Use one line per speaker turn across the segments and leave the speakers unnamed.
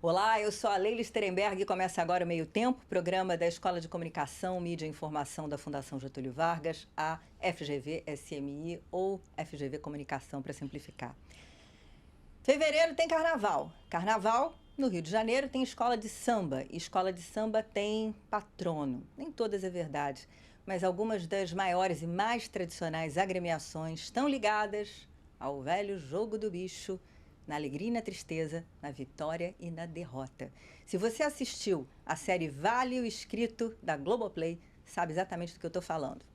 Olá, eu sou a Leila Sterenberg e começa agora o Meio Tempo, programa da Escola de Comunicação, Mídia e Informação da Fundação Getúlio Vargas, a FGV-SMI ou FGV Comunicação, para simplificar. Fevereiro tem carnaval. Carnaval, no Rio de Janeiro, tem escola de samba. E escola de samba tem patrono. Nem todas é verdade, mas algumas das maiores e mais tradicionais agremiações estão ligadas ao velho jogo do bicho, na alegria e na tristeza, na vitória e na derrota. Se você assistiu a série Vale o Escrito, da Globoplay, sabe exatamente do que eu estou falando.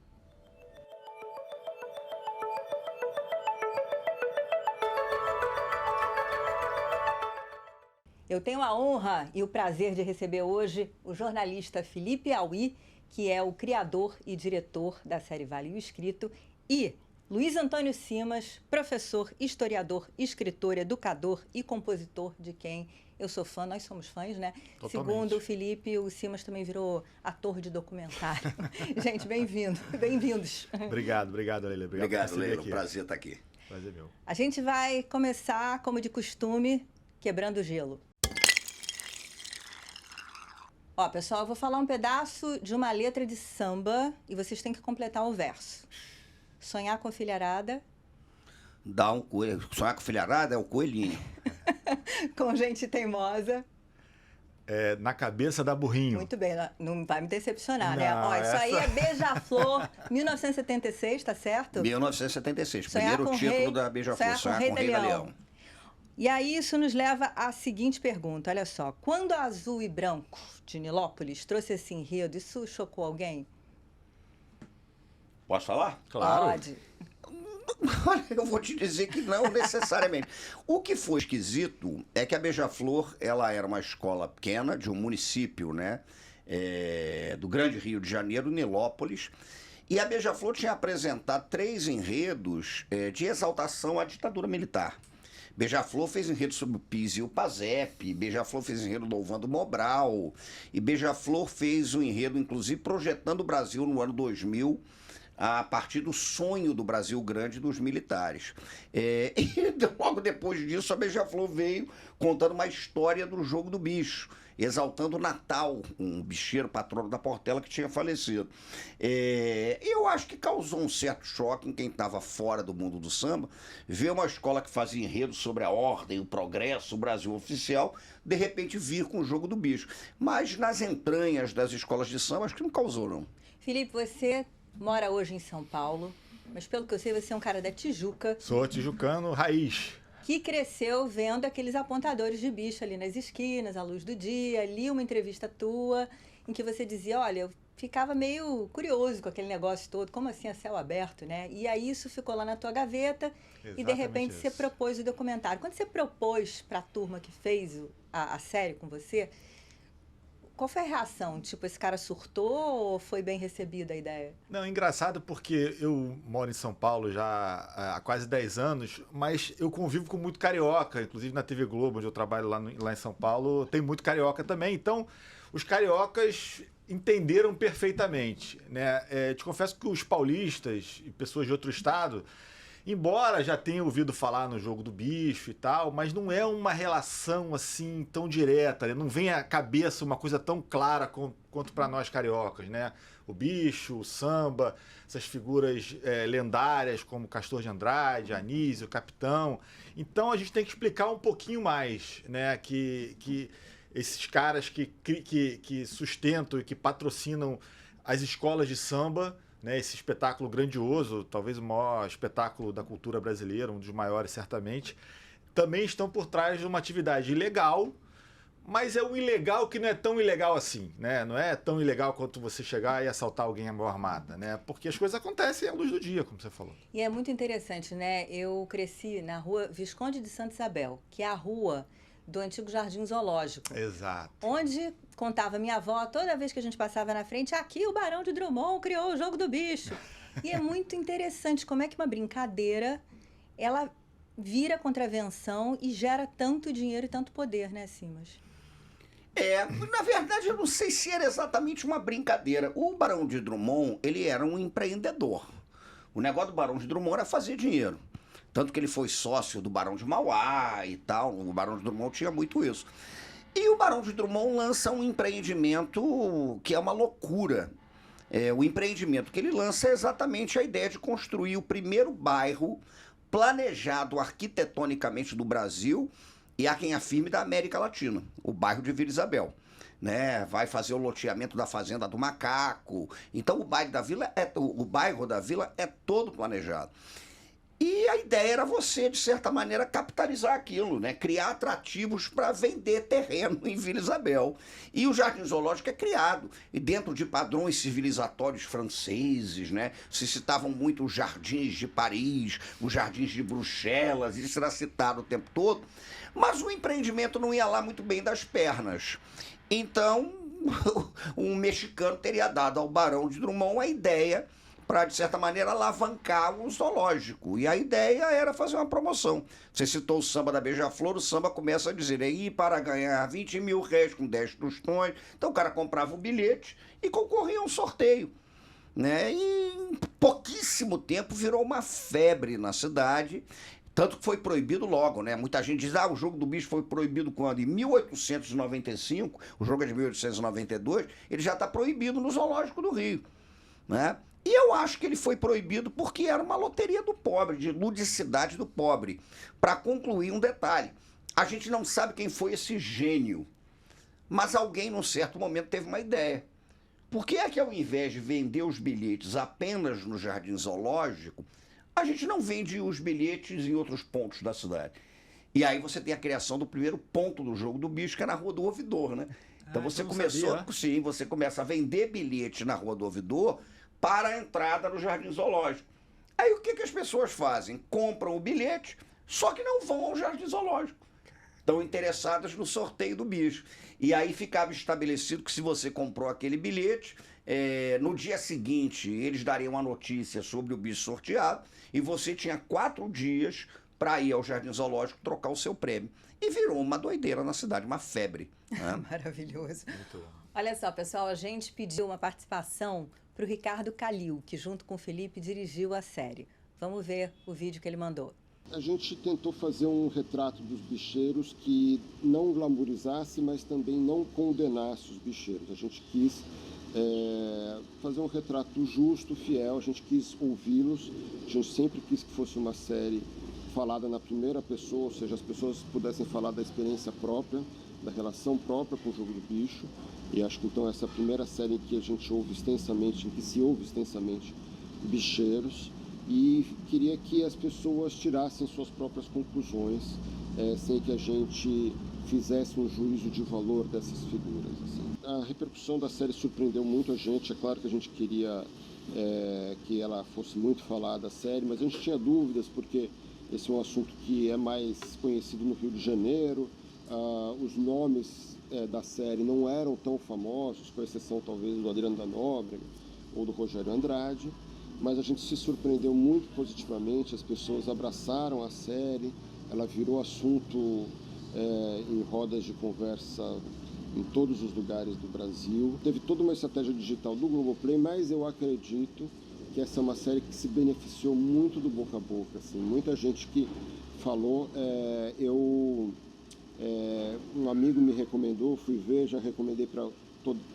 Eu tenho a honra e o prazer de receber hoje o jornalista Felipe Auí, que é o criador e diretor da série Vale o Escrito, e Luiz Antônio Simas, professor, historiador, escritor, educador e compositor, de quem eu sou fã, nós somos fãs, né?
Totalmente.
Segundo o Felipe, o Simas também virou ator de documentário. Gente, bem-vindos.
Obrigado, Leila.
Obrigado, Leila. Um prazer estar aqui.
Prazer meu.
A gente vai começar, como de costume, quebrando o gelo. Ó, pessoal, eu vou falar um pedaço de uma letra de samba e vocês têm que completar o verso. Sonhar com filharada.
Dá um coelho. Sonhar com filharada é o coelhinho.
Com gente teimosa.
É, na cabeça da burrinho.
Muito bem, não vai me decepcionar,
Não,
né? Ó, isso aí
essa-
é Beija-Flor, 1976, tá certo?
1976.
Sonhar
Primeiro
com
título
rei-
da Beija-Flor.
Sonhar com Rei da Leão. E aí isso nos leva à seguinte pergunta, olha só. Quando Azul e Branco, de Nilópolis, trouxe esse enredo, isso chocou alguém?
Posso falar?
Claro.
Pode.
Olha, eu vou te dizer que não necessariamente. O que foi esquisito é que a Beija-Flor, ela era uma escola pequena de um município, né? Do Grande Rio de Janeiro, Nilópolis. E a Beija-Flor tinha apresentado 3 enredos de exaltação à ditadura militar. Beija-Flor fez enredo sobre o PIS e o PASEP, Beija-Flor fez enredo louvando Mobral, e Beija-Flor fez um enredo, inclusive, projetando o Brasil no ano 2000, a partir do sonho do Brasil grande dos militares. E logo depois disso, a Beija-Flor veio contando uma história do jogo do bicho, exaltando o Natal, um bicheiro patrono da Portela que tinha falecido. Eu acho que causou um certo choque em quem estava fora do mundo do samba, ver uma escola que fazia enredo sobre a ordem, o progresso, o Brasil oficial, de repente vir com o jogo do bicho. Mas nas entranhas das escolas de samba, acho que não causou, não.
Felipe, você mora hoje em São Paulo, mas pelo que eu sei, você é um cara da Tijuca,
Sou tijucano raiz.
que cresceu vendo aqueles apontadores de bicho ali nas esquinas, à luz do dia. Li uma entrevista tua em que você dizia, olha, eu ficava meio curioso com aquele negócio todo, como assim a céu aberto, né? E aí isso ficou lá na tua gaveta e de
Exatamente
repente você
isso.
propôs o documentário. Quando você propôs para a turma que fez a série com você, qual foi a reação? Tipo, esse cara surtou ou foi bem recebida a ideia?
Não, engraçado porque eu moro em São Paulo já há quase 10 anos, mas eu convivo com muito carioca, inclusive na TV Globo, onde eu trabalho lá em São Paulo, tem muito carioca também. Então, os cariocas entenderam perfeitamente, né? Te confesso que os paulistas e pessoas de outro estado, embora já tenham ouvido falar no jogo do bicho e tal, mas não é uma relação assim tão direta, né? Não vem à cabeça uma coisa tão clara quanto para nós cariocas, né? O bicho, o samba, essas figuras lendárias como Castor de Andrade, Anísio, Capitão. Então a gente tem que explicar um pouquinho mais, né? Que esses caras que sustentam e que patrocinam as escolas de samba, né, esse espetáculo grandioso, talvez o maior espetáculo da cultura brasileira, um dos maiores certamente, também estão por trás de uma atividade ilegal, mas é um ilegal que não é tão ilegal assim, né? Não é tão ilegal quanto você chegar e assaltar alguém à mão armada, né? Porque as coisas acontecem à luz do dia, como você falou.
E é muito interessante, né? Eu cresci na rua Visconde de Santa Isabel, que é a rua do antigo Jardim Zoológico.
Exato.
Onde contava minha avó, toda vez que a gente passava na frente, aqui o Barão de Drummond criou o jogo do bicho. E é muito interessante como é que uma brincadeira, ela vira contravenção e gera tanto dinheiro e tanto poder, né, Simas?
Na verdade, eu não sei se era exatamente uma brincadeira. O Barão de Drummond, ele era um empreendedor. O negócio do Barão de Drummond era fazer dinheiro. Tanto que ele foi sócio do Barão de Mauá e tal. O Barão de Drummond tinha muito isso. E o Barão de Drummond lança um empreendimento que é uma loucura. O empreendimento que ele lança é exatamente a ideia de construir o primeiro bairro planejado arquitetonicamente do Brasil e, há quem afirme, da América Latina, o bairro de Vila Isabel. Né? Vai fazer o loteamento da Fazenda do Macaco. Então o bairro da Vila é todo planejado. E a ideia era você, de certa maneira, capitalizar aquilo, né? Criar atrativos para vender terreno em Vila Isabel. E o Jardim Zoológico é criado, e dentro de padrões civilizatórios franceses, né? Se citavam muito os jardins de Paris, os jardins de Bruxelas, isso era citado o tempo todo. Mas o empreendimento não ia lá muito bem das pernas. Então, um mexicano teria dado ao Barão de Drummond a ideia para, de certa maneira, alavancar o zoológico. E a ideia era fazer uma promoção. Você citou o samba da Beija-Flor, o samba começa a dizer, aí para ganhar 20 mil réis com 10 tostões. Então o cara comprava o bilhete e concorria a um sorteio. Né? E em pouquíssimo tempo virou uma febre na cidade, tanto que foi proibido logo, né? Muita gente diz, o jogo do bicho foi proibido quando? Em 1895, o jogo é de 1892, ele já está proibido no Zoológico do Rio, né? E eu acho que ele foi proibido porque era uma loteria do pobre, de ludicidade do pobre. Para concluir um detalhe, a gente não sabe quem foi esse gênio, mas alguém, num certo momento, teve uma ideia. Por que é que, ao invés de vender os bilhetes apenas no Jardim Zoológico, a gente não vende os bilhetes em outros pontos da cidade? E aí você tem a criação do primeiro ponto do jogo do bicho, que é na Rua do Ouvidor, né? Então você você começa a vender bilhete na Rua do Ouvidor para a entrada no Jardim Zoológico. Aí o que as pessoas fazem? Compram o bilhete, só que não vão ao Jardim Zoológico. Estão interessadas no sorteio do bicho. E aí ficava estabelecido que, se você comprou aquele bilhete, no dia seguinte eles dariam a notícia sobre o bicho sorteado e você tinha 4 dias para ir ao Jardim Zoológico trocar o seu prêmio. E virou uma doideira na cidade, uma febre. Né?
Maravilhoso. Olha só, pessoal, a gente pediu uma participação para o Ricardo Calil, que junto com o Felipe dirigiu a série. Vamos ver o vídeo que ele mandou.
A gente tentou fazer um retrato dos bicheiros que não glamourizasse, mas também não condenasse os bicheiros. A gente quis fazer um retrato justo, fiel, a gente quis ouvi-los, a gente sempre quis que fosse uma série falada na primeira pessoa, ou seja, as pessoas pudessem falar da experiência própria, da relação própria com o jogo do bicho. E acho que então essa é a primeira série em que a gente ouve extensamente, em que se ouve extensamente bicheiros, e queria que as pessoas tirassem suas próprias conclusões, sem que a gente fizesse um juízo de valor dessas figuras. Assim. A repercussão da série surpreendeu muito a gente. É claro que a gente queria que ela fosse muito falada, a série, mas a gente tinha dúvidas, porque esse é um assunto que é mais conhecido no Rio de Janeiro. Os nomes da série não eram tão famosos, com exceção talvez do Adriano da Nóbrega ou do Rogério Andrade, mas a gente se surpreendeu muito positivamente, as pessoas abraçaram a série, ela virou assunto em rodas de conversa em todos os lugares do Brasil. Teve toda uma estratégia digital do Globoplay, mas eu acredito que essa é uma série que se beneficiou muito do boca a boca. Assim. Muita gente que falou, um amigo me recomendou, fui ver, já recomendei para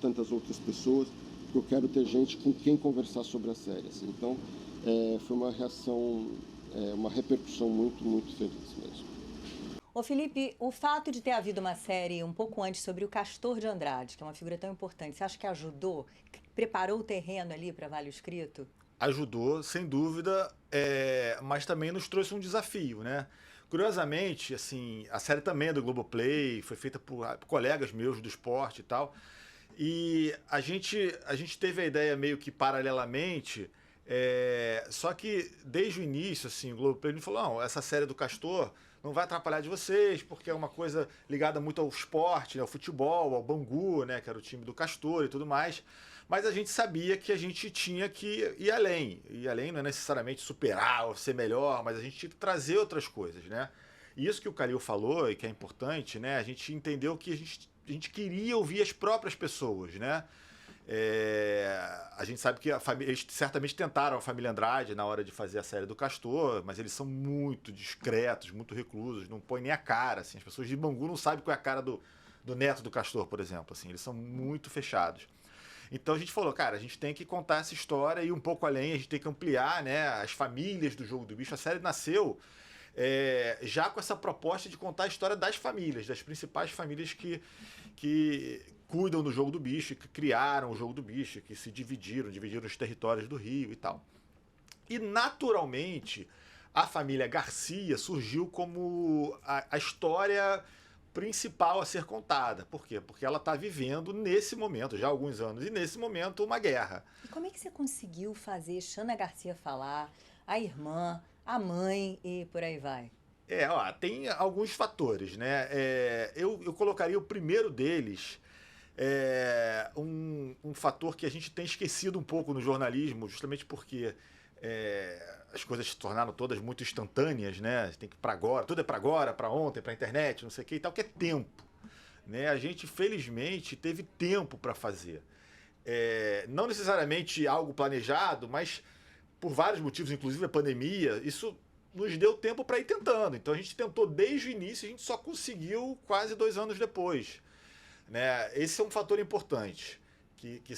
tantas outras pessoas, que eu quero ter gente com quem conversar sobre a série. Assim. Então, foi uma reação, uma repercussão muito, muito feliz mesmo.
Ô Felipe, o fato de ter havido uma série um pouco antes sobre o Castor de Andrade, que é uma figura tão importante, você acha que ajudou, que preparou o terreno ali para Vale Escrito?
Ajudou, sem dúvida, mas também nos trouxe um desafio, né? Curiosamente, assim, a série também é do Globoplay, foi feita por colegas meus do esporte e tal, e a gente teve a ideia meio que paralelamente, só que desde o início, assim, o Globoplay me falou, não, essa série do Castor não vai atrapalhar de vocês, porque é uma coisa ligada muito ao esporte, né, ao futebol, ao Bangu, né, que era o time do Castor e tudo mais. Mas a gente sabia que a gente tinha que ir além. Ir além não é necessariamente superar ou ser melhor, mas a gente tinha que trazer outras coisas, né? E isso que o Calil falou e que é importante, né? A gente entendeu que a gente queria ouvir as próprias pessoas, né? A gente sabe que eles certamente tentaram a família Andrade na hora de fazer a série do Castor, mas eles são muito discretos, muito reclusos, não põem nem a cara. Assim, as pessoas de Bangu não sabem qual é a cara do do neto do castor, por exemplo. Assim, eles são muito fechados. Então a gente falou, cara, a gente tem que contar essa história e ir um pouco além, a gente tem que ampliar, né, as famílias do Jogo do Bicho. A série nasceu já com essa proposta de contar a história das famílias, das principais famílias que cuidam do Jogo do Bicho, que criaram o Jogo do Bicho, que se dividiram os territórios do Rio e tal. E naturalmente a família Garcia surgiu como a história principal a ser contada. Por quê? Porque ela está vivendo nesse momento, já há alguns anos, e nesse momento uma guerra.
E como é que você conseguiu fazer Xana Garcia falar, a irmã, a mãe e por aí vai?
Tem alguns fatores, né? Eu colocaria o primeiro deles, um fator que a gente tem esquecido um pouco no jornalismo, justamente porque as coisas se tornaram todas muito instantâneas, né? Tem que ir para agora, tudo é para agora, para ontem, para internet, não sei o que e tal, que é tempo, né? A gente, felizmente, teve tempo para fazer. Não necessariamente algo planejado, mas por vários motivos, inclusive a pandemia, isso nos deu tempo para ir tentando. Então a gente tentou desde o início e a gente só conseguiu quase 2 anos depois, né? Esse é um fator importante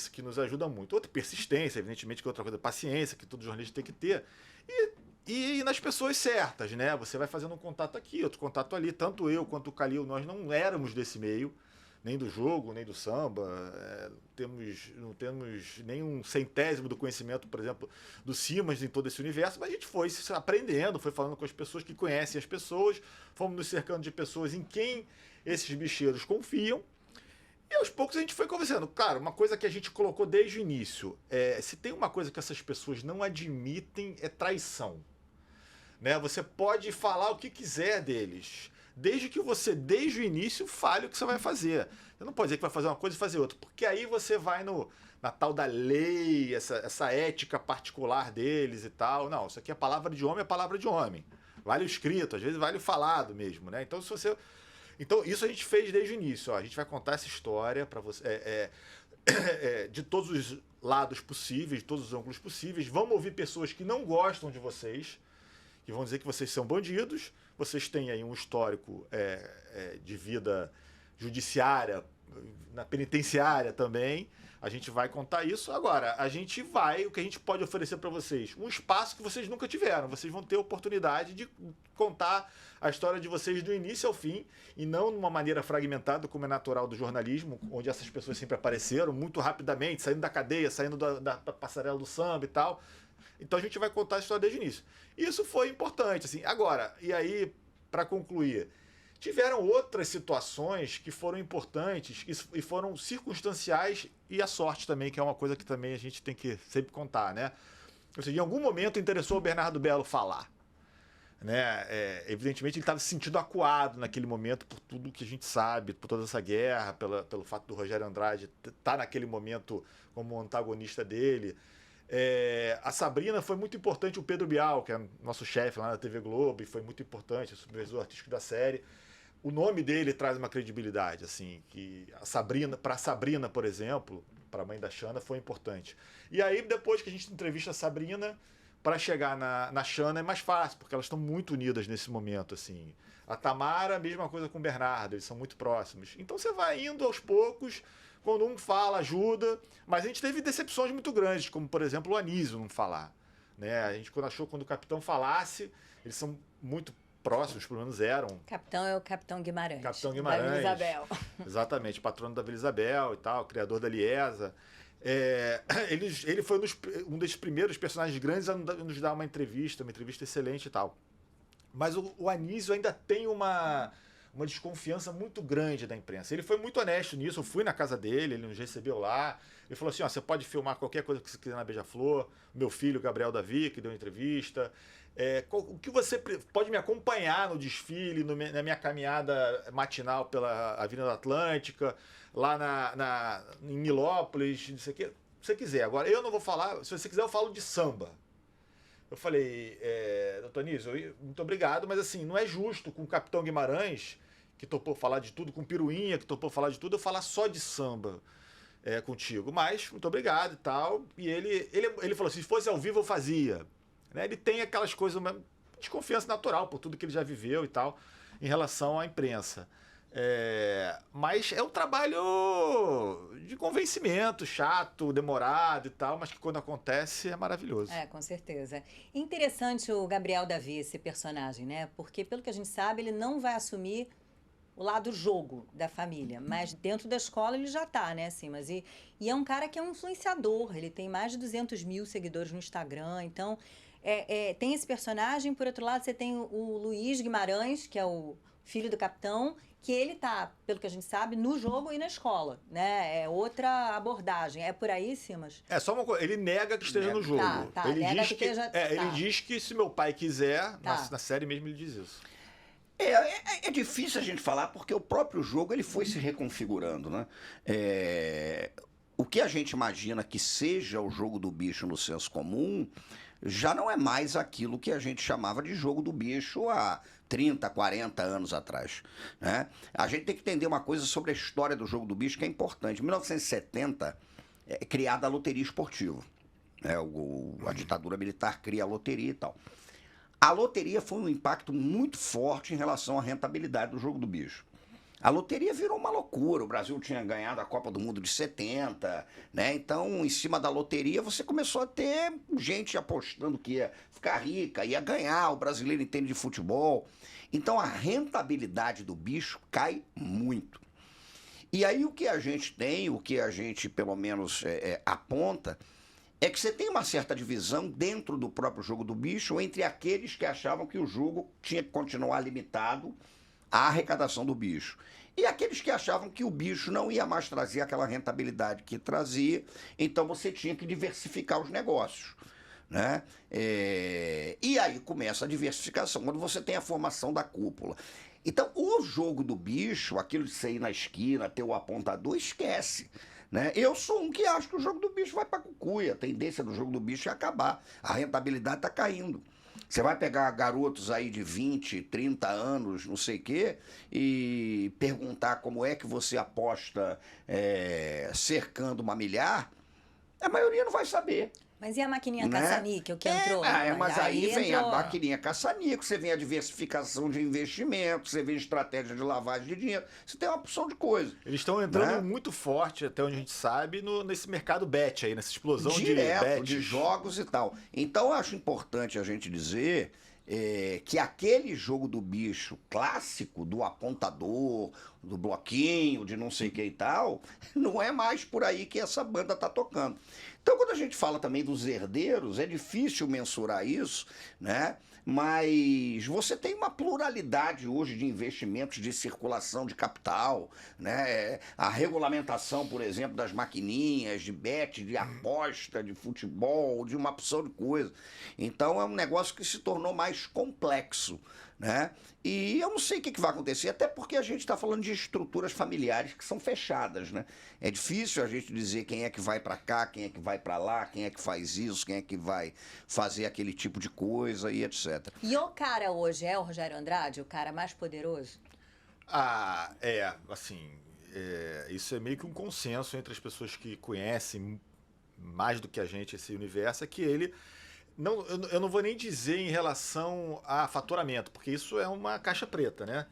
que nos ajuda muito. Outra, persistência, evidentemente, que é outra coisa, paciência, que todo jornalista tem que ter. E nas pessoas certas, né? Você vai fazendo um contato aqui, outro contato ali. Tanto eu quanto o Calil, nós não éramos desse meio, nem do jogo, nem do samba. Não temos nem um centésimo do conhecimento, por exemplo, do Simas em todo esse universo, mas a gente foi aprendendo, foi falando com as pessoas que conhecem as pessoas, fomos nos cercando de pessoas em quem esses bicheiros confiam. E aos poucos a gente foi conversando. Claro, uma coisa que a gente colocou desde o início, se tem uma coisa que essas pessoas não admitem, é traição. Né? Você pode falar o que quiser deles, desde que você, desde o início, fale o que você vai fazer. Você não pode dizer que vai fazer uma coisa e fazer outra, porque aí você vai na tal da lei, essa ética particular deles e tal. Não, isso aqui é palavra de homem, é palavra de homem. Vale o escrito, às vezes vale o falado mesmo, né? Então, Então, isso a gente fez desde o início. A gente vai contar essa história para você, de todos os lados possíveis, de todos os ângulos possíveis. Vamos ouvir pessoas que não gostam de vocês, que vão dizer que vocês são bandidos. Vocês têm aí um histórico de vida judiciária, na penitenciária também. A gente vai contar isso. Agora, o que a gente pode oferecer para vocês? Um espaço que vocês nunca tiveram. Vocês vão ter a oportunidade de contar a história de vocês do início ao fim, e não de uma maneira fragmentada, como é natural do jornalismo, onde essas pessoas sempre apareceram muito rapidamente, saindo da cadeia, saindo da passarela do samba e tal. Então a gente vai contar a história desde o início. Isso foi importante, assim. Agora, e aí, para concluir, tiveram outras situações que foram importantes e foram circunstanciais, e a sorte também, que é uma coisa que também a gente tem que sempre contar, né? Ou seja, em algum momento interessou o Bernardo Belo falar. Né? Evidentemente ele estava se sentindo acuado naquele momento por tudo que a gente sabe, por toda essa guerra, pelo fato do Rogério Andrade estar naquele momento como antagonista dele. A Sabrina foi muito importante, o Pedro Bial, que é nosso chefe lá na TV Globo, e foi muito importante, o supervisor artístico da série. O nome dele traz uma credibilidade, assim, que para a Sabrina, por exemplo, para a mãe da Xana, foi importante. E aí, depois que a gente entrevista a Sabrina, para chegar na Xana é mais fácil, porque elas estão muito unidas nesse momento, assim. A Tamara, a mesma coisa com o Bernardo, eles são muito próximos. Então você vai indo aos poucos, quando um fala, ajuda, mas a gente teve decepções muito grandes, como, por exemplo, o Anísio não falar. Né? A gente quando o capitão falasse, eles são muito próximos, pelo menos eram.
Capitão é o Capitão Guimarães.
Capitão Guimarães.
Da Vila Isabel.
Exatamente, patrono da Vila Isabel e tal, criador da Liesa. Ele foi um dos primeiros personagens grandes a nos dar uma entrevista excelente e tal. Mas o Anísio ainda tem uma desconfiança muito grande da imprensa. Ele foi muito honesto nisso, eu fui na casa dele, ele nos recebeu lá, ele falou assim, você pode filmar qualquer coisa que você quiser na Beija-Flor, meu filho Gabriel Davi, que deu entrevista, o que você pode me acompanhar no desfile, na minha caminhada matinal pela Avenida Atlântica, lá em Nilópolis, não sei o que você quiser. Agora, eu não vou falar, se você quiser eu falo de samba. Eu falei, doutor Anísio, muito obrigado, mas assim, não é justo com o Capitão Guimarães, que topou falar de tudo, com Piruinha, que topou falar de tudo, eu falar só de samba contigo. Mas, muito obrigado e tal. E ele falou assim, se fosse ao vivo eu fazia. Né? Ele tem aquelas coisas, uma desconfiança natural por tudo que ele já viveu e tal, em relação à imprensa. Mas é um trabalho de convencimento, chato, demorado e tal, mas que quando acontece é maravilhoso.
Com certeza. Interessante o Gabriel Davi, esse personagem, né? Porque, pelo que a gente sabe, ele não vai assumir o lado jogo da família, mas dentro da escola ele já tá, né? Assim, e é um cara que é um influenciador, ele tem mais de 200 mil seguidores no Instagram, então tem esse personagem. Por outro lado, você tem o Luiz Guimarães, que é o filho do capitão, que ele tá, pelo que a gente sabe, no jogo e na escola, né? É outra abordagem. É por aí, Simas?
Só uma coisa, ele nega que esteja no jogo. Ele ele diz que se meu pai quiser, na série mesmo ele diz isso.
É difícil a gente falar porque o próprio jogo ele foi se reconfigurando, né? O que a gente imagina que seja o jogo do bicho no senso comum já não é mais aquilo que a gente chamava de jogo do bicho há 30, 40 anos atrás, né? A gente tem que entender uma coisa sobre a história do jogo do bicho que é importante. Em 1970 é criada a loteria esportiva, né? A ditadura militar cria a loteria e tal. A loteria foi um impacto muito forte em relação à rentabilidade do jogo do bicho. A loteria virou uma loucura. O Brasil tinha ganhado a Copa do Mundo de 70, né? Então, em cima da loteria, você começou a ter gente apostando que ia ficar rica, ia ganhar. O brasileiro entende de futebol. Então, a rentabilidade do bicho cai muito. E aí, o que a gente tem, o que a gente, pelo menos, aponta, é que você tem uma certa divisão dentro do próprio jogo do bicho entre aqueles que achavam que o jogo tinha que continuar limitado à arrecadação do bicho e aqueles que achavam que o bicho não ia mais trazer aquela rentabilidade que trazia, então você tinha que diversificar os negócios, né? E aí começa a diversificação, quando você tem a formação da cúpula. Então, o jogo do bicho, aquilo de você ir na esquina, ter o apontador, esquece. Né? Eu sou um que acho que o jogo do bicho vai para cucuia. A tendência do jogo do bicho é acabar. A rentabilidade está caindo. Você vai pegar garotos aí de 20, 30 anos, não sei o quê, e perguntar como é que você aposta cercando uma milhar, a maioria não vai saber.
Mas e a maquininha caça-níquel que entrou?
Mas aí vem a maquininha caça-níquel, você vem a diversificação de investimento, você vem a estratégia de lavagem de dinheiro, você tem uma opção de coisa.
Eles estão entrando muito forte, até onde a gente sabe, nesse mercado bet aí, nessa explosão
direto,
de bets.
De jogos e tal. Então eu acho importante a gente dizer que aquele jogo do bicho clássico, do apontador, do bloquinho, de não sei o que e tal, não é mais por aí que essa banda tá tocando. Então, quando a gente fala também dos herdeiros, é difícil mensurar isso, né? Mas você tem uma pluralidade hoje de investimentos de circulação de capital, né? A regulamentação, por exemplo, das maquininhas, de bet, de aposta, de futebol, de uma opção de coisa. Então, é um negócio que se tornou mais complexo, né? E eu não sei o que vai acontecer, até porque a gente está falando de estruturas familiares que são fechadas, né? É difícil a gente dizer quem é que vai para cá, quem é que vai para lá, quem é que faz isso, quem é que vai fazer aquele tipo de coisa e etc.
E o cara hoje é o Rogério Andrade, o cara mais poderoso?
Isso é meio que um consenso entre as pessoas que conhecem mais do que a gente esse universo, é que ele... eu não vou nem dizer em relação a faturamento, porque isso é uma caixa preta, né?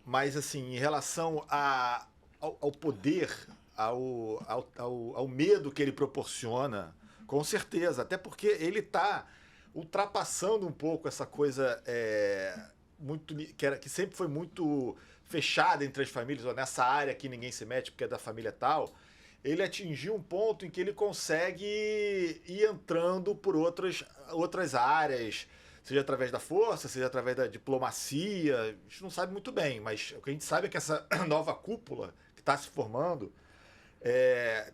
Mas, assim, em relação ao poder, ao medo que ele proporciona, com certeza. Até porque ele está ultrapassando um pouco essa coisa que sempre foi muito fechada entre as famílias, ou nessa área que ninguém se mete porque é da família tal. Ele atingiu um ponto em que ele consegue ir entrando por outras áreas, seja através da força, seja através da diplomacia. A gente não sabe muito bem, mas o que a gente sabe é que essa nova cúpula que está se formando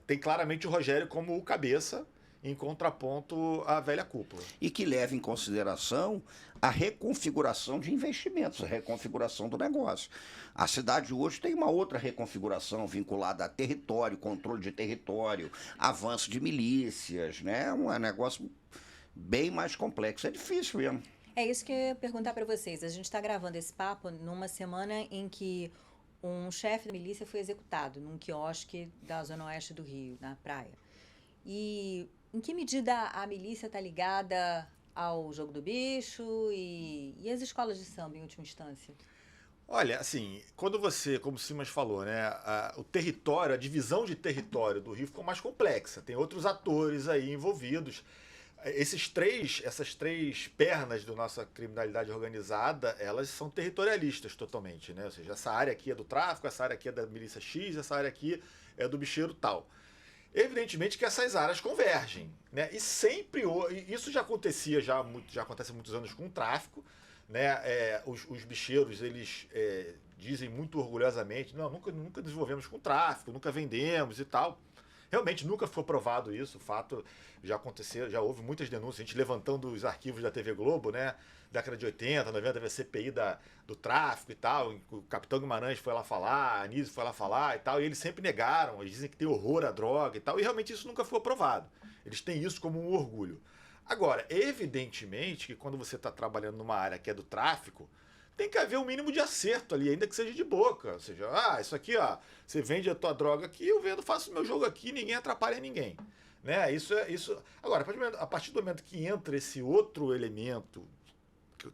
tem claramente o Rogério como o cabeça, em contraponto à velha cúpula.
E que leva em consideração a reconfiguração de investimentos, a reconfiguração do negócio. A cidade hoje tem uma outra reconfiguração vinculada a território, controle de território, avanço de milícias, né? Um negócio bem mais complexo. É difícil mesmo.
É isso que eu ia perguntar para vocês. A gente está gravando esse papo numa semana em que um chefe da milícia foi executado num quiosque da Zona Oeste do Rio, na praia. E em que medida a milícia está ligada ao jogo do bicho e as escolas de samba, em última instância?
Olha, assim, quando você, como o Simas falou, né, o território, a divisão de território do Rio ficou mais complexa. Tem outros atores aí envolvidos. Essas três pernas da nossa criminalidade organizada, elas são territorialistas totalmente, né? Ou seja, essa área aqui é do tráfico, essa área aqui é da milícia X, essa área aqui é do bicheiro tal. Evidentemente que essas áreas convergem, né? E sempre isso já acontecia já acontece há muitos anos com o tráfico, né? Os bicheiros eles dizem muito orgulhosamente, não, nunca desenvolvemos com tráfico, nunca vendemos e tal. Realmente nunca foi provado isso, o fato já aconteceu, já houve muitas denúncias, a gente levantando os arquivos da TV Globo, né? Década de 80, 90, teve a CPI do tráfico e tal, o Capitão Guimarães foi lá falar, a Anísio foi lá falar e tal, e eles sempre negaram, eles dizem que tem horror à droga e tal, e realmente isso nunca foi provado. Eles têm isso como um orgulho. Agora, evidentemente que quando você está trabalhando numa área que é do tráfico, tem que haver um mínimo de acerto ali, ainda que seja de boca. Ou seja, isso aqui, ó, você vende a tua droga aqui, eu vendo, faço o meu jogo aqui, ninguém atrapalha ninguém. Né? Isso. Agora, a partir do momento que entra esse outro elemento,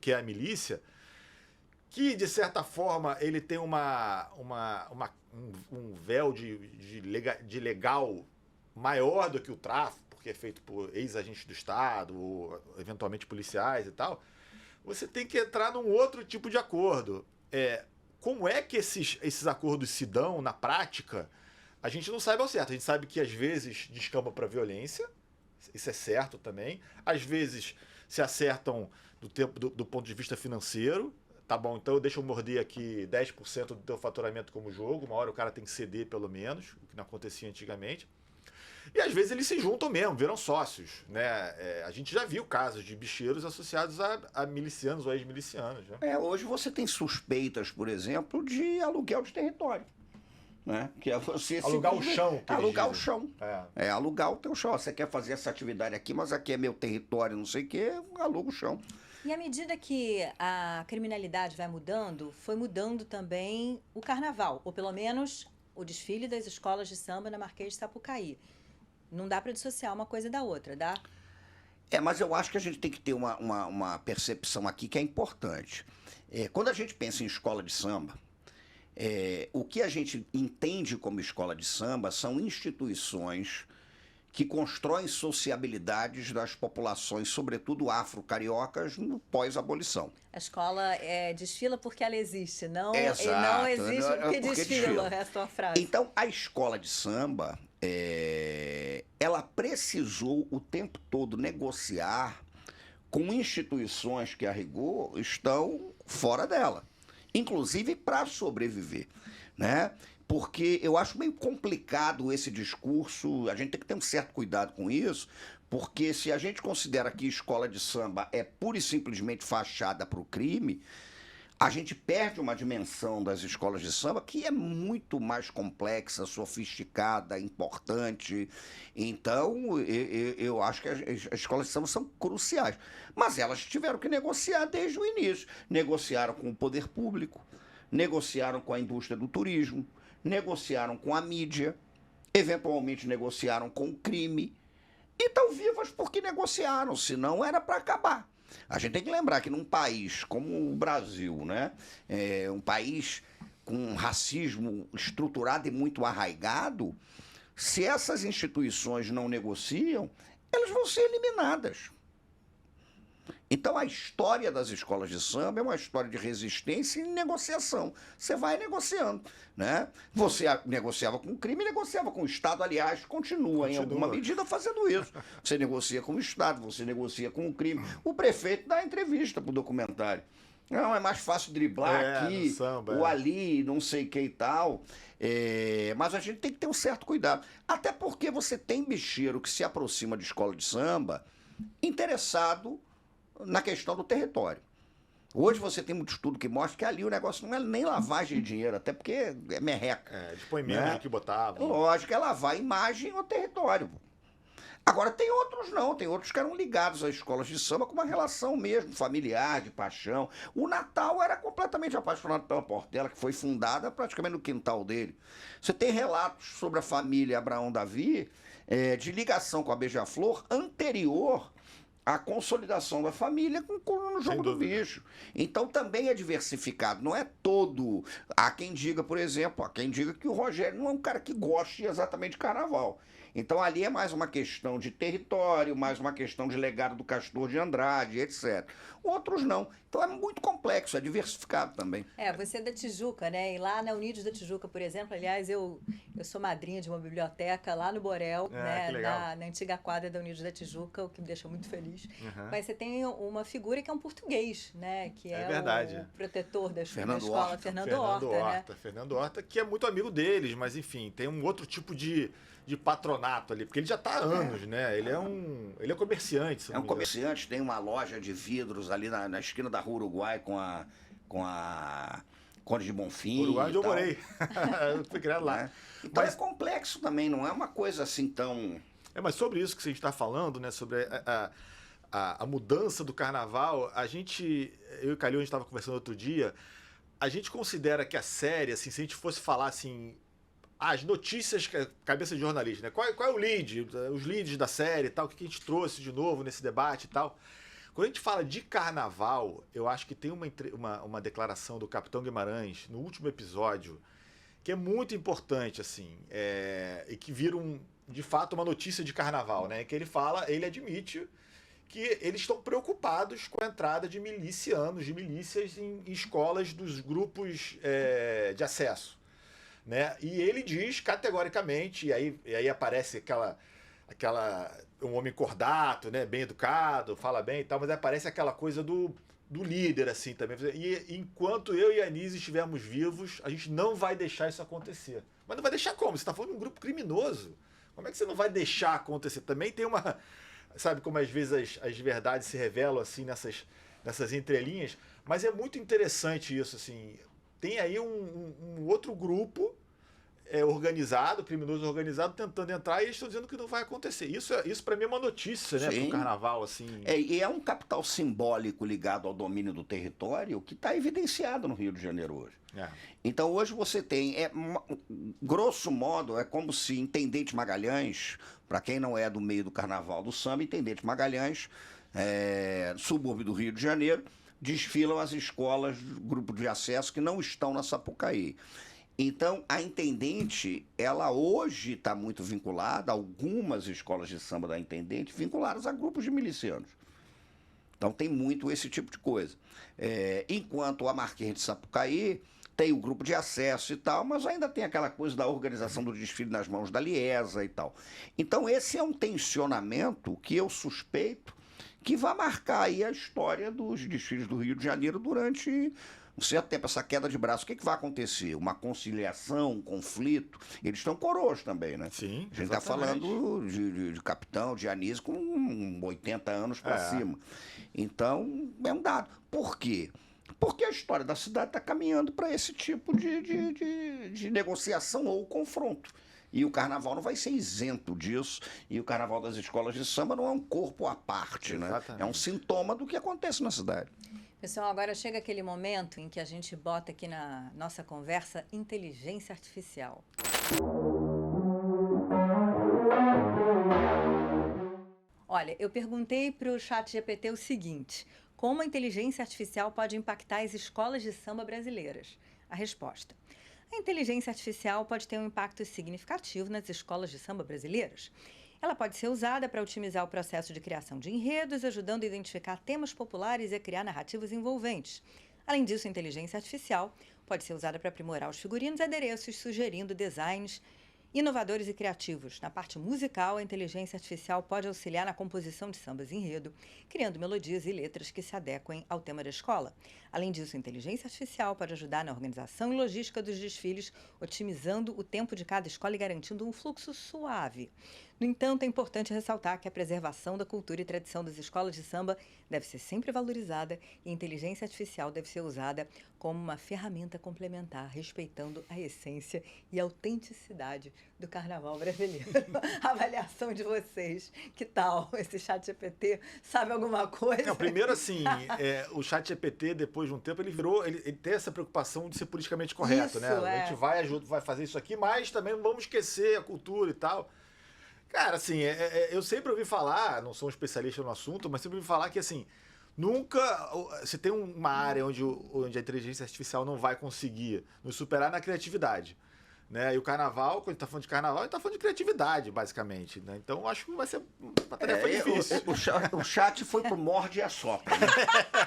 que é a milícia, que de certa forma ele tem um véu de legal maior do que o tráfico, porque é feito por ex-agentes do Estado, ou eventualmente policiais e tal, você tem que entrar num outro tipo de acordo. Como é que esses acordos se dão na prática? A gente não sabe ao certo. A gente sabe que às vezes descamba para violência, isso é certo também. Às vezes se acertam do ponto de vista financeiro. Tá bom, então deixa eu morder aqui 10% do teu faturamento como jogo. Uma hora o cara tem que ceder pelo menos, o que não acontecia antigamente. E às vezes eles se juntam mesmo, viram sócios, né? A gente já viu casos de bicheiros associados a milicianos ou ex-milicianos, né?
Hoje você tem suspeitas, por exemplo, de aluguel de território. Né? Que é você
alugar o chão.
Alugar o chão. Alugar o teu chão. Você quer fazer essa atividade aqui, mas aqui é meu território, não sei o quê, aluga o chão.
E à medida que a criminalidade vai mudando, foi mudando também o carnaval, ou pelo menos o desfile das escolas de samba na Marquês de Sapucaí. Não dá para dissociar uma coisa da outra, dá?
Mas eu acho que a gente tem que ter uma percepção aqui que é importante. Quando a gente pensa em escola de samba, o que a gente entende como escola de samba são instituições que constroem sociabilidades das populações, sobretudo afro-cariocas, no pós-abolição.
A escola desfila porque ela existe, não
existe
porque desfila, essa é a frase.
Então, a escola de samba, ela precisou o tempo todo negociar com instituições que, a rigor, estão fora dela, inclusive para sobreviver, né? Porque eu acho meio complicado esse discurso, a gente tem que ter um certo cuidado com isso, porque se a gente considera que escola de samba é pura e simplesmente fachada para o crime, a gente perde uma dimensão das escolas de samba que é muito mais complexa, sofisticada, importante. Então, eu acho que as escolas de samba são cruciais. Mas elas tiveram que negociar desde o início. Negociaram com o poder público, negociaram com a indústria do turismo, negociaram com a mídia, eventualmente negociaram com o crime, e estão vivas porque negociaram, senão era para acabar. A gente tem que lembrar que num país como o Brasil, né, um país com um racismo estruturado e muito arraigado, se essas instituições não negociam, elas vão ser eliminadas. Então, a história das escolas de samba é uma história de resistência e negociação. Você vai negociando, né? Você negociava com o crime, negociava com o Estado. Aliás, continua em alguma medida fazendo isso. Você negocia com o Estado, você negocia com o crime. O prefeito dá entrevista para o documentário. Não, é mais fácil driblar aqui,
samba,
ou ali, não sei o que e tal. Mas a gente tem que ter um certo cuidado. Até porque você tem bicheiro que se aproxima de escola de samba interessado na questão do território. Hoje você tem muito estudo que mostra que ali o negócio não é nem lavagem de dinheiro, até porque é merreca.
Eles põem menos do que botavam.
Lógico, é lavar a imagem ao território. Agora, tem outros não, tem outros que eram ligados às escolas de samba com uma relação mesmo, familiar, de paixão. O Natal era completamente apaixonado pela Portela, que foi fundada praticamente no quintal dele. Você tem relatos sobre a família Abraão Davi, de ligação com a Beija-Flor anterior a consolidação da família no jogo do bicho. Então também é diversificado, não é todo. Há quem diga, por exemplo, há quem diga que o Rogério não é um cara que goste exatamente de carnaval. Então ali é mais uma questão de território, mais uma questão de legado do Castor de Andrade, etc. Outros não. Então é muito complexo, é diversificado também.
Você é da Tijuca, né? E lá na Unidos da Tijuca, por exemplo, aliás, eu sou madrinha de uma biblioteca lá no Borel, né? Na antiga quadra da Unidos da Tijuca, o que me deixa muito feliz. Mas você tem uma figura que é um português, né? Que é o protetor da escola, Fernando Horta, né?
Fernando Horta, que é muito amigo deles, mas enfim, tem um outro tipo de patronato ali, porque ele já está há anos, né? Ele é comerciante.
É um comerciante, tem uma loja de vidros ali na esquina da Rua Uruguai com a Conde de Bonfim.
Uruguai onde eu morei. Eu fui criado lá.
Então é complexo também, não é uma coisa assim tão...
Mas sobre isso que você está falando, né? Sobre a mudança do carnaval, eu e o Calil, a gente estava conversando outro dia, a gente considera que a série, assim, se a gente fosse falar assim, as notícias, cabeça de jornalista, né? Qual é o lead? Os leads da série e tal, o que a gente trouxe de novo nesse debate e tal. Quando a gente fala de carnaval, eu acho que tem uma declaração do Capitão Guimarães no último episódio que é muito importante, assim, e que vira, de fato, uma notícia de carnaval, né? Que ele admite que eles estão preocupados com a entrada de milicianos, de milícias em escolas dos grupos de acesso. Né? E ele diz categoricamente, e aí aparece um homem cordato, né? Bem educado, fala bem e tal, mas aparece aquela coisa do líder, assim, também. E enquanto eu e a Anísia estivermos vivos, a gente não vai deixar isso acontecer. Mas não vai deixar como? Você está falando de um grupo criminoso. Como é que você não vai deixar acontecer? Também tem uma... Sabe como às vezes as verdades se revelam, assim, nessas entrelinhas? Mas é muito interessante isso, assim... Tem aí um outro grupo organizado, criminoso organizado, tentando entrar, e eles estão dizendo que não vai acontecer. Isso para mim é uma notícia, né, para o carnaval, assim.
E é um capital simbólico ligado ao domínio do território que está evidenciado no Rio de Janeiro hoje. Então hoje você tem, grosso modo, é como se Intendente Magalhães, para quem não é do meio do carnaval do samba, Intendente Magalhães, subúrbio do Rio de Janeiro, desfilam as escolas do grupo de acesso que não estão na Sapucaí. Então, a Intendente, ela hoje está muito vinculada, algumas escolas de samba da Intendente, vinculadas a grupos de milicianos. Então, tem muito esse tipo de coisa. Enquanto a Marquês de Sapucaí tem o grupo de acesso e tal, mas ainda tem aquela coisa da organização do desfile nas mãos da Liesa e tal. Então, esse é um tensionamento que eu suspeito que vai marcar aí a história dos desfiles do Rio de Janeiro durante um certo tempo, essa queda de braço. O que vai acontecer? Uma conciliação, um conflito? Eles estão coroas também, né?
Sim,
a gente está falando de capitão, de Anísio com 80 anos para cima. Então, é um dado. Por quê? Porque a história da cidade está caminhando para esse tipo de negociação ou confronto. E o carnaval não vai ser isento disso. E o carnaval das escolas de samba não é um corpo à parte, né? É um sintoma do que acontece na cidade.
Pessoal, agora chega aquele momento em que a gente bota aqui na nossa conversa inteligência artificial. Olha, eu perguntei para o ChatGPT o seguinte: como a inteligência artificial pode impactar as escolas de samba brasileiras? A resposta: a inteligência artificial pode ter um impacto significativo nas escolas de samba brasileiras. Ela pode ser usada para otimizar o processo de criação de enredos, ajudando a identificar temas populares e a criar narrativas envolventes. Além disso, a inteligência artificial pode ser usada para aprimorar os figurinos e adereços, sugerindo designs inovadores e criativos. Na parte musical, a inteligência artificial pode auxiliar na composição de sambas enredo, criando melodias e letras que se adequem ao tema da escola. Além disso, a inteligência artificial pode ajudar na organização e logística dos desfiles, otimizando o tempo de cada escola e garantindo um fluxo suave. No entanto, é importante ressaltar que a preservação da cultura e tradição das escolas de samba deve ser sempre valorizada e a inteligência artificial deve ser usada como uma ferramenta complementar, respeitando a essência e a autenticidade do carnaval brasileiro. A avaliação de vocês, que tal esse ChatGPT? Sabe alguma coisa?
Não, primeiro assim, o ChatGPT, depois de um tempo, ele tem essa preocupação de ser politicamente correto,
isso,
né? A gente vai fazer isso aqui, mas também não vamos esquecer a cultura e tal. Cara, assim, eu sempre ouvi falar, não sou um especialista no assunto, mas sempre ouvi falar que, assim, nunca você tem uma área onde a inteligência artificial não vai conseguir nos superar na criatividade. Né? E o carnaval, quando a gente tá falando de carnaval, a gente tá falando de criatividade, basicamente. Né? Então, acho que vai ser uma tarefa difícil.
O chat foi pro morde e assopra. Né?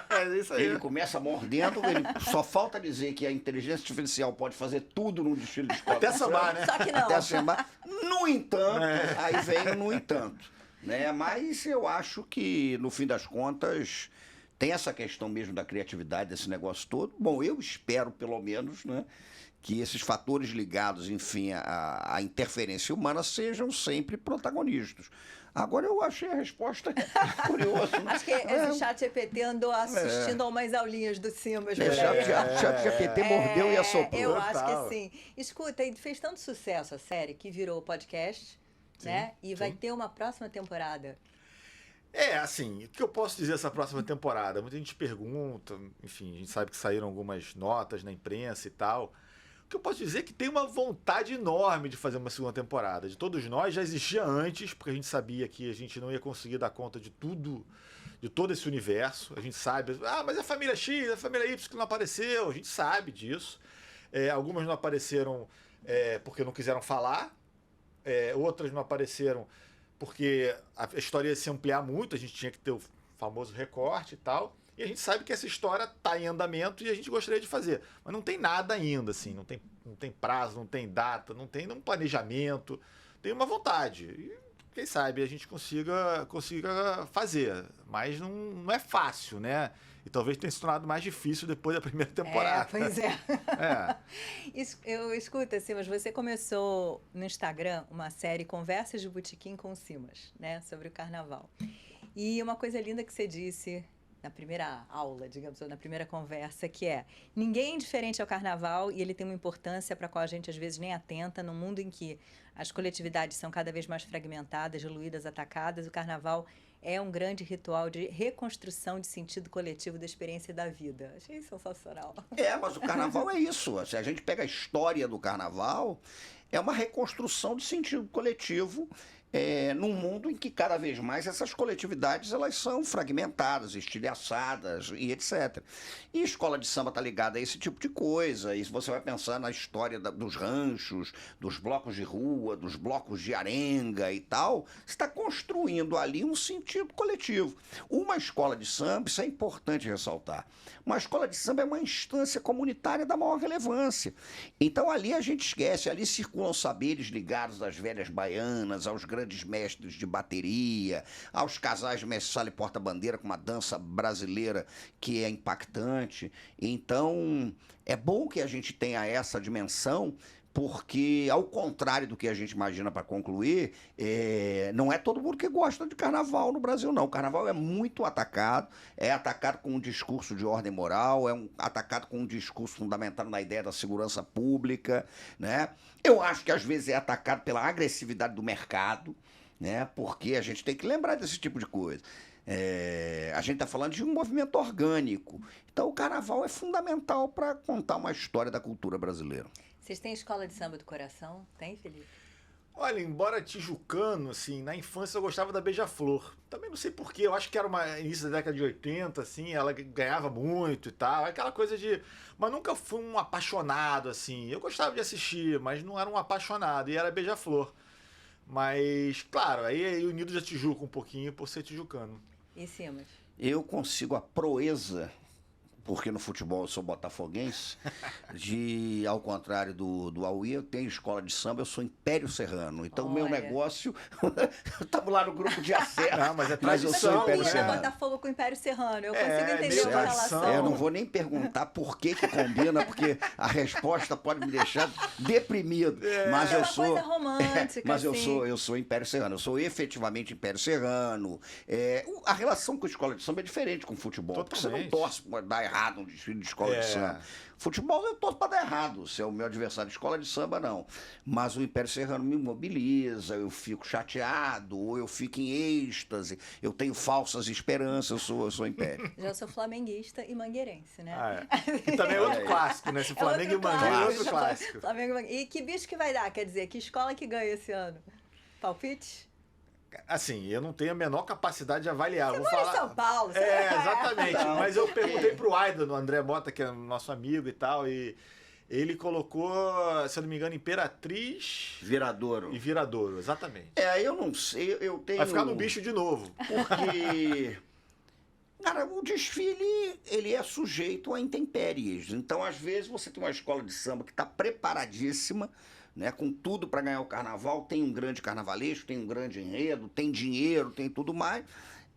É isso aí.
Ele começa mordendo, ele só falta dizer que a inteligência artificial pode fazer tudo no desfile de escola.
Até sambar, né?
Só que não.
Até sambar. No entanto, aí vem o no entanto. Né? Mas eu acho que, no fim das contas, tem essa questão mesmo da criatividade, desse negócio todo. Bom, eu espero, pelo menos, né, que esses fatores ligados, enfim, à interferência humana sejam sempre protagonistas. Agora eu achei a resposta curiosa. Né?
Acho que esse chat GPT andou assistindo a umas aulinhas do Simas.
O chat GPT mordeu e assoprou.
Eu acho que sim. Escuta, e fez tanto sucesso a série que virou podcast, né? E vai ter uma próxima temporada.
Assim, o que eu posso dizer dessa próxima temporada? Muita gente pergunta, enfim, a gente sabe que saíram algumas notas na imprensa e tal. O que eu posso dizer é que tem uma vontade enorme de fazer uma segunda temporada. De todos nós, já existia antes, porque a gente sabia que a gente não ia conseguir dar conta de tudo, de todo esse universo. A gente sabe, mas a família X, a família Y que não apareceu, a gente sabe disso. Algumas não apareceram porque não quiseram falar, outras não apareceram porque a história ia se ampliar muito, a gente tinha que ter o famoso recorte e tal. E a gente sabe que essa história está em andamento e a gente gostaria de fazer. Mas não tem nada ainda, assim. Não tem prazo, não tem data, não tem um planejamento. Tem uma vontade. E quem sabe a gente consiga fazer. Mas não é fácil, né? E talvez tenha se tornado mais difícil depois da primeira temporada.
Pois é. Eu escuta, Simas, você começou no Instagram uma série Conversas de Botequim com o Simas, né? Sobre o carnaval. E uma coisa linda que você disse na primeira aula, digamos, ou na primeira conversa, que ninguém é indiferente ao carnaval e ele tem uma importância para a qual a gente às vezes nem atenta. Num mundo em que as coletividades são cada vez mais fragmentadas, diluídas, atacadas, o carnaval é um grande ritual de reconstrução de sentido coletivo da experiência da vida. Achei sensacional.
Mas o carnaval é isso. Se a gente pega a história do carnaval, é uma reconstrução de sentido coletivo num mundo em que cada vez mais essas coletividades elas são fragmentadas, estilhaçadas e etc. E a escola de samba está ligada a esse tipo de coisa. E se você vai pensar na história dos ranchos, dos blocos de rua, dos blocos de arenga e tal, você está construindo ali um sentido coletivo. Uma escola de samba, isso é importante ressaltar, uma escola de samba é uma instância comunitária da maior relevância. Então ali a gente esquece, ali circulam saberes ligados às velhas baianas, aos grandes mestres de bateria, aos casais de mestre sala e porta-bandeira com uma dança brasileira que é impactante. Então, é bom que a gente tenha essa dimensão, porque, ao contrário do que a gente imagina para concluir, não é todo mundo que gosta de carnaval no Brasil, não. O carnaval é muito atacado, é atacado com um discurso de ordem moral, atacado com um discurso fundamentado na ideia da segurança pública, né? Eu acho que às vezes é atacado pela agressividade do mercado, né? Porque a gente tem que lembrar desse tipo de coisa. A gente está falando de um movimento orgânico. Então, o carnaval é fundamental para contar uma história da cultura brasileira.
Vocês têm escola de samba do coração? Tem, Felipe?
Olha, embora tijucano, assim, na infância eu gostava da Beija-Flor. Também não sei porquê, eu acho que era início da década de 80, assim, ela ganhava muito e tal, aquela coisa de... Mas nunca fui um apaixonado, assim. Eu gostava de assistir, mas não era um apaixonado, e era Beija-Flor. Mas, claro, aí unido da Tijuca um pouquinho por ser tijucano.
E Simas?
Eu consigo a proeza, porque no futebol eu sou botafoguense, ao contrário do Auí, eu tenho escola de samba, eu sou Império Serrano. Então, o meu negócio... Estamos lá no grupo de acesso.
Não, mas é tradição,
eu sou Império Serrano.
Botafogo com Império Serrano. Eu consigo entender uma relação.
Eu não vou nem perguntar por que combina, porque a resposta pode me deixar deprimido. Mas eu sou...
coisa romântica,
mas
assim.
eu sou Império Serrano. Eu sou efetivamente Império Serrano. A relação com a escola de samba é diferente com o futebol. Porque você não torce para dar errado um desfile de escola de samba. Futebol eu torço para dar errado, se é o meu adversário. Escola de samba, não. Mas o Império Serrano me mobiliza, eu fico chateado, ou eu fico em êxtase, eu tenho falsas esperanças, eu sou Império.
Já sou flamenguista e mangueirense, né?
E também é outro clássico, né? Se Flamengo e Mangueira é outro clássico.
Flamengo e que bicho que vai dar? Quer dizer, que escola que ganha esse ano? Palpite?
Assim, eu não tenho a menor capacidade de avaliar.
Você
Vou
mora
falar...
em São Paulo, você
Exatamente.
Não,
Mas eu
porque-
perguntei pro Aidan, no André Mota, que é nosso amigo e tal, e ele colocou, se eu não me engano, Imperatriz
Viradouro.
e Viradouro, exatamente.
Eu não sei, eu tenho...
Vai ficar no bicho de novo.
Porque, cara, o desfile, ele é sujeito a intempéries. Então, às vezes, você tem uma escola de samba que está preparadíssima, né, com tudo para ganhar o carnaval, tem um grande carnavalesco, tem um grande enredo, tem dinheiro, tem tudo mais,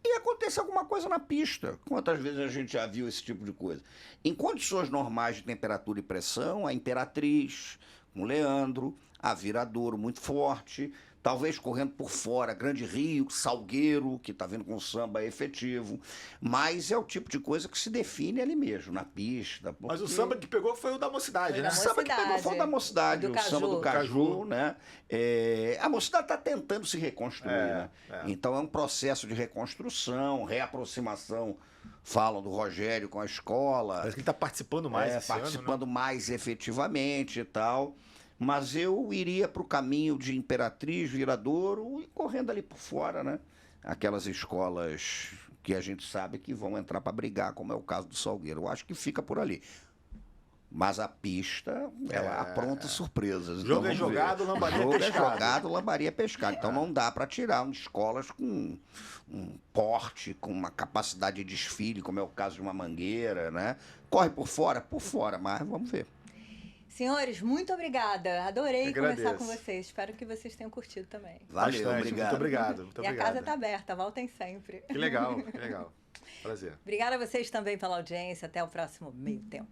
e acontece alguma coisa na pista. Quantas vezes a gente já viu esse tipo de coisa? Em condições normais de temperatura e pressão, a Imperatriz, com o Leandro, a Viradouro muito forte, talvez correndo por fora, Grande Rio, Salgueiro, que está vindo com samba efetivo, mas é o tipo de coisa que se define ali mesmo, na pista.
Mas o
porque-
samba que pegou foi o da Mocidade,
Foi
né?
da
o samba que pegou foi o da Mocidade,
Do
o samba do
Caju.
Caju, né? A Mocidade está tentando se reconstruir, né?
é.
Então é um processo de reconstrução, reaproximação, falam do Rogério com a escola,
Parece que ele tá participando mais esse ano, né?
participando mais efetivamente e tal. Mas eu iria para o caminho de Imperatriz, Viradouro e correndo ali por fora, né? Aquelas escolas que a gente sabe que vão entrar para brigar, como é o caso do Salgueiro. Eu acho que fica por ali. Mas a pista, ela apronta surpresas.
Jogo é
vamos
jogado,
ver.
lambaria é
Jogo
pescado.
é jogado, lambaria é pescado. Então não dá para tirar escolas com um porte, com uma capacidade de desfile, como é o caso de uma Mangueira, né? Corre por fora, mas vamos ver.
Senhores, muito obrigada. Adorei
Eu
conversar
agradeço.
com vocês. Espero que vocês tenham curtido também.
Valeu,
Bastante.
obrigado.
Muito obrigado. Muito
E a
obrigado.
casa está aberta, voltem sempre.
Que legal, que legal. Prazer.
Obrigada a vocês também pela audiência. Até o próximo Meio Tempo.